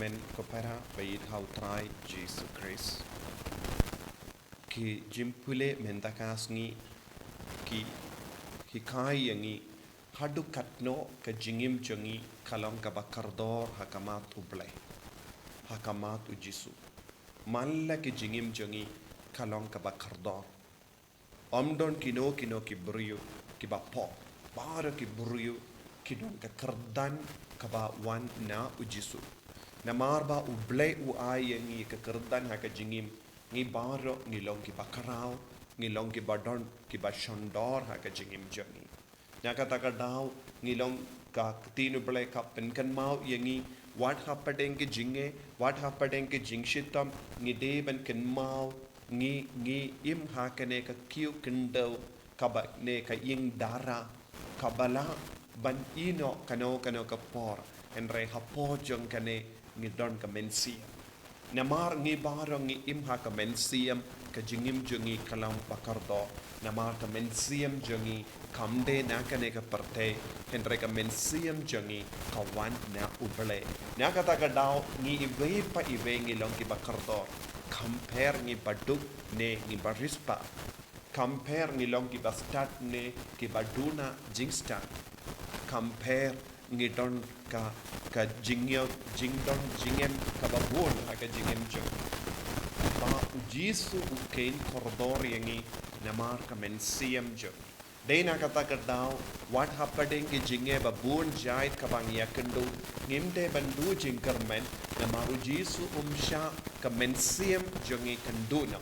amen kepada bayi hautrai Jesus Christ. Ki jimpule mentakas ni ki hikai yangi hadu katno ke jingim jongi kalam ka bakardor hakamat uble hakamat ujisu malla ke jingim jongi kalam ka bakardor omdon kino ki buriu ki bapo bara ki buriu kidon ka kerdan ka ba wan na ujisu na marba uble u ay yangi ka kerdan ha ka jingim ngi baro ngi long ki bakarao ngi long ki badon ki ba shondor ha ka jingim jongi na kata ka daw ngi long ka tinu ble ka penkan mau yangi what happened ke jinge what happened ke jingshitam ngi de ban ken mau ngi im ha kane ka kiu kendo ka ba ne ka ing dara ka bala ban ino kano ka por en re ha po jong kane ngi don ka mensi namar ngi baro ngi im ha ka mensiam ka jingim jongi kalam pakardo namar ka mensiam jongi kamde na kane ka parte en re ka mensiam jongi ka wan na uble na kata ka daw ngi ive pa ive ngi long ki bakardo compare ngi baduk ne ngi barispa compare ngi long ki bastat ne ki baduna jingstan compare ngi don ka jingyo jingdon jingen ka babon ka jingen jong ba jisu ukein koridor yangi namar ka mensiam jong dena kata ka daw what happening ki jinge babon jait ka bang yakendo ngimte bandu jingkermen namaru jisu umsha ka mensiam jongi kanduna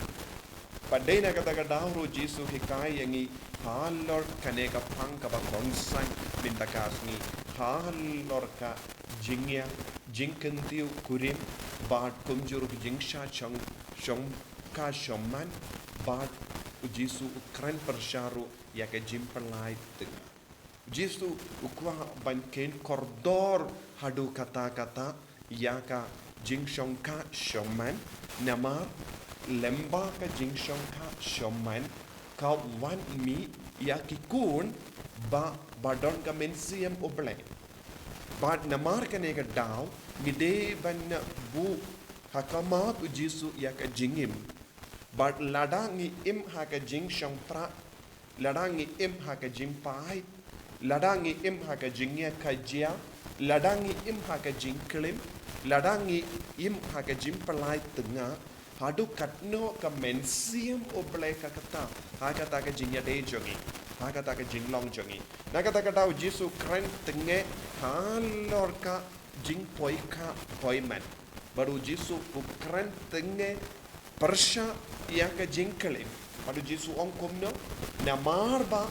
padena kata ka daw ro jisu hikai yangi halor kane ka pang ka ba konsan bintakas ni halor ka jingya jingkentiu kurim bat kumjur jingsha Shongkha Shongman bat ujisu ukran persharu ya ke jimpelai tengah ujisu ukwa banken kordor hadu kata-kata ya ka Jingshong Shongman nama lemba ka Jingshong Shongman ka wan mi ya kikun ba badon ka mensiam oble bad namar ka nega daw gide ban bu hakamat ujisu ya ka jingim bad ladangi im ha ka jingshong pra ladangi im ha ka jimpai ladangi im ha ka jingya kajia ladangi im ha ka jingklim ladangi im ha ka jimpalai tengah hadu katno ka mensiam oble ka kata ha kata ka jingya de jongi ha kata ka jinglong jongi na kata ka daw jisu kren tenge halor ka jingpoi ka poiman baru jisu ukren tenge persha ya ka jingklim baru jisu ongkomno na marba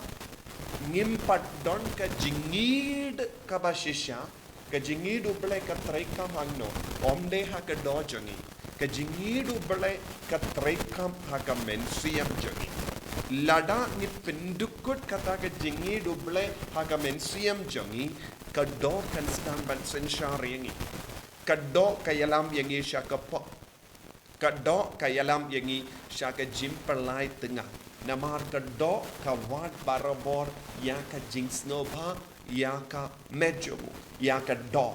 ngimpat don ka jingid ka bashisha ka jingid oble ka traika hangno omde ha ka do jongi ka jingidu bale ka trekam ha ka mensiam jongi lada ni pendukut kata ka jingidu bale ha ka mensiam jongi ka do kan stand ban senshar yangi ka do ka yalam yangi sha ka po ka do ka yalam yangi sha ka jimpalai tengah namar ka do ka wat barabor ya ka jingsnova ya ka mejobu ya ka do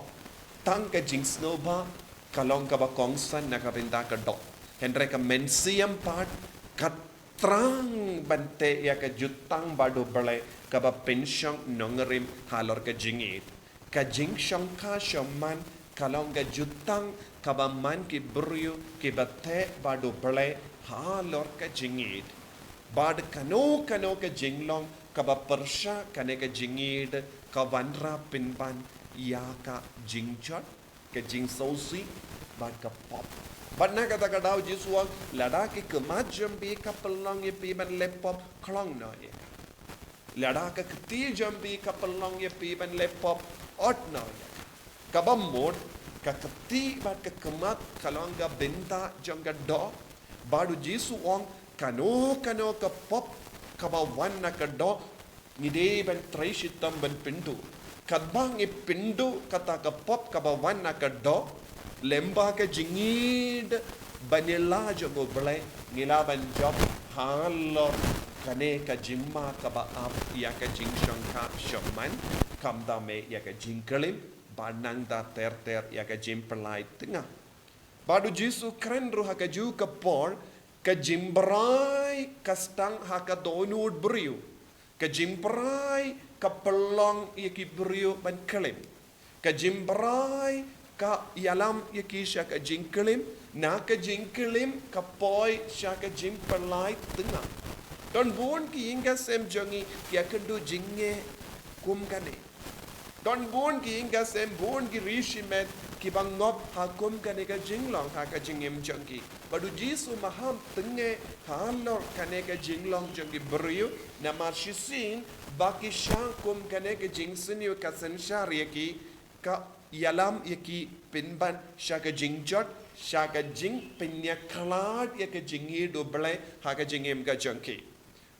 tang ka jingsnova kalong ka ba kongsan na kabinda ka do henre ka mensiam part katrang bante ya ka jutang badu bale ka ba pensyong nongerim halor ka jingit ka jingshong ka Shongman kalong ka jutang ka ba man ki buryu ki bate badu bale halor ka jingit bad kano ka jinglong ka ba persha kane ka jingit ka vanra pinban ya ka jingjot ke jing sausi bad ka pop bad na kata ka daw jisuang lada ki kemajam bi ka pelong ye pi ban lepop klong no ye lada ka kti jam bi ka pelong ye pi ban lepop ot no ye ka bamod ka kti bad ka kemat kalong ga benta jong ga do badu jisuang kano ka pop ka ba wan na ka do ngide ban traishitam ban pintu kadbang ipindu kata ka pop ka bawan na ka do lemba ka jingid banila jogo ble ngilaban job halo kane ka jimma ka ba ap ya ka Jingshong Shongman kamda me ya ka Jingklim Banang da ter ya ka jimpelai tengah. Badu Jisu keren ru haka ju ka por ka jimbrai ka stang haka donud beriu. Ka jimbrai ka pelong yaki beriu ban kelim. Ka jimbrai ka yalam yaki sya ka jingklim. Na ka jingklim ka poi sya ka jimpelai tengah. Don buon ki inga sem jongi ki akendu jingge kum kane. Don buon ki inga sem buon ki rishimet ki bangop hakum kane ka jinglong ha ka jingem jongi. Badu Jisu maham tenge halor kane ka jinglong jongi beriu na marshisin baki shankum kane ka jingsenio ka senshar yaki ka yalam yaki pinban shaka jingjot shaka Jingpyniap Khlad yaka jingi do Balei ha ka jingem ka jongi.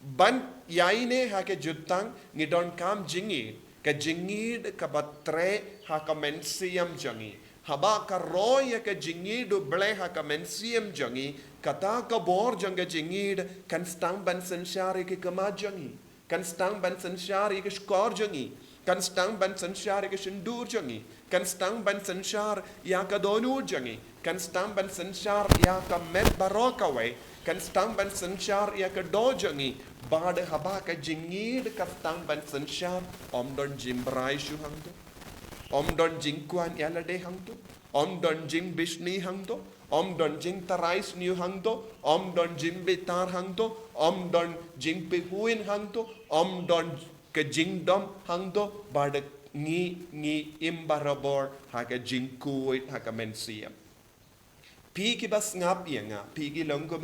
Ban yaine ha ka jutang ngidon kam jingi ka jingid ka batre ha ka mensiam jangi haba ka roy ka jingid Balei ha ka mensiam jangi kata ka bor janga jingid kan stang ban sanshari ke kama jangi kan stang ban sanshari ke skor jangi kan stang ban sanshari ke shindur jangi kan stang ban sanshar ya ka donu jangi kan stang ban sanshar ya ka met barokawe kan stang ban sanshar ya ka do jangi bad haba ka jingid ka stang ban sanshar don jimbrai shu hangdo don jingkwan yalade hangdo don jing bishni hangdo don jing tarais new hangdo don jimbitar hangdo don jingpihuin hangdo don ka jingdom hangdo bad ngi imbarabor ha ka jingkuit ha ka mensiam Pigi bas ngap nga, pigi longko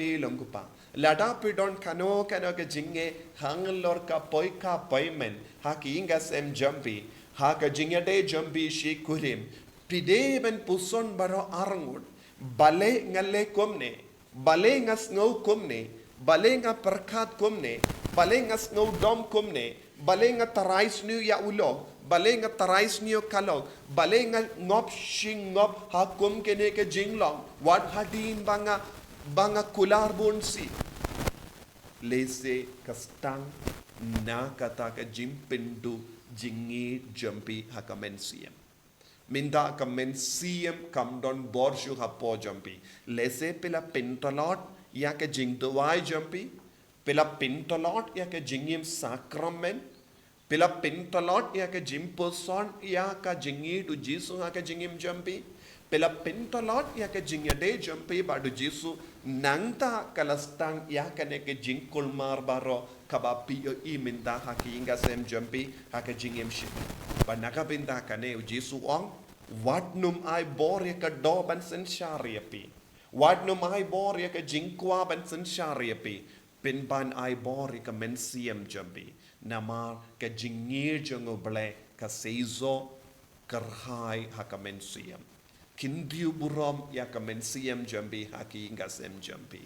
pa. Lada pidon kano ka jinge hangalor ka poi men ha ki ingas em jambi ha ka jingade jambi shi kurim pide ben puson baro arangud Balei ngale komne Balei ngas ngau komne Balei nga perkat komne Balei ngas ngau dom komne Balei nga tarais nu ya ulo Balei nga tarais niyo kalog Balei nga ngop shing ngop hakum kene ke jinglong wat hadin banga kular bonsi lese kastang na kata ka jimpindu jingi jampi hakamensiam minda kamensiam kamdon borshu hapo jampi lese pela pentolot ya ka jingduai jampi pela pentolot ya ka jingim sakramen pela pentolot ya ka jimposon ya ka jingi du Jisu ha ka jingim jampi pela pentolot ya ka jingade jampi badu Jisu nangta kalastang ya ka ne ka jingkulmar baro kabapi yo iminda ha ki inga sem jampi ha ka jingim shi banaka binda ka ne Jisu ong watnum ai bor ya ka do ban sen shariapi watnum ai bor ya ka jingkwa ban sen shariapi pinban ai bor ya ka mensiam jampi nama ka jingir jongo Balei ka seizo kerhai ha ka mensiam kindiu buram ya ka mensiam jambi ha ki inga sem jambi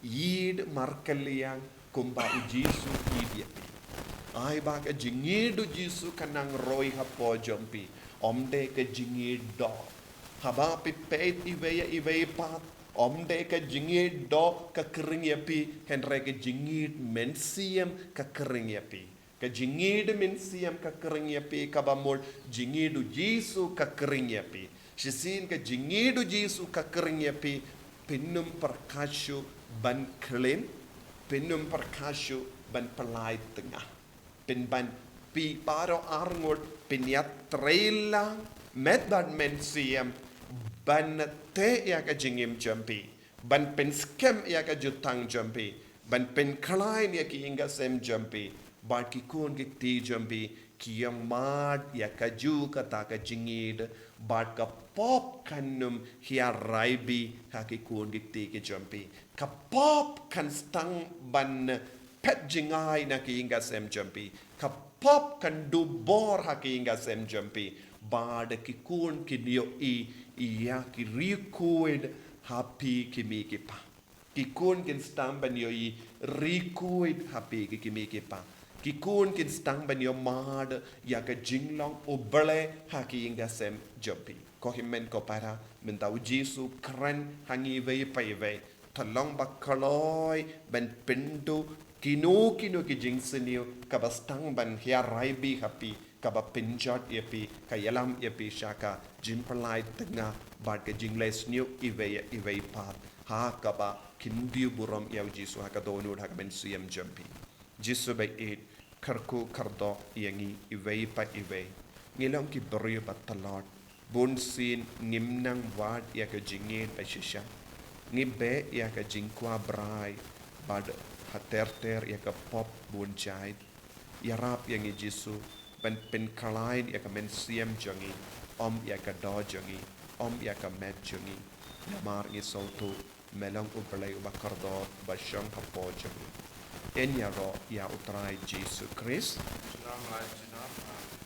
yid markaliang kumba Jisu idiapi ai ba ka jingir du Jisu kanang roi ha po jambi omde ka jingir do haba pi peit iwe pat omde ka jingir do ka kering yapi henre ka jingir mensiam ka kering yapi ka jingir mensiam ka kering yapi ka bamol jingir du Jisu ka kering yapi shisin ka jingir du Jisu ka kering yapi pinnum perkasyu ban klim pinnum perkasyu ban pelai tengah pinban pi paro arngot pinyat trailang met ban mensiam ban te ya ka jingim jampi ban pen skem ya ka jutang jampi ban pen klein ya ki inga sem jampi ban ki kun ki ti jampi ki yang mad ya ka ju ka ta ka jingid ban ka pop kanum hia raibi ha ki kun ki ti ki jampi ka pop kan stang ban pet jingai na ki inga sem jampi ka pop kan du bor ha ki inga sem jampi bad ki kun ki dio iya ki rikuid happy ki mi ki pa ki kun kin stang ban yo i rikuid happy ki mi ki pa ki kun kin stang ban yo mad ya ka jinglong o Balei ha ki inga sem jampi ko himen ko para mentau Jisu keren hangi ve pai ve thalong bakaloi ben pindu kinu ki jingsenio ka bastang ban hia raibi happy kaba Jingjot iapi ka yalam iapi syaka Jingpalai tengah bad ke Jingles new ive pat ha kaba kindiu buram iau Jisu ha ka donur ha ka ben siam jampi Jisu bai it karku kardo yangi ive pa ive ngilam ki beriu pat talot bun sin ngimnang wad ya ka jingin pa shisha ngibe ya ka jingkwa brai bad hater ya ka pop bun jait yarap yangi Jisu pen kalain ya ka men siam jangi om ya ka do jangi om ya ka met jangi yamar ngi sautu melang ubalai bakardo ba Shongkha po jangi en ya ro ya utrai Jisu Christ Shalom,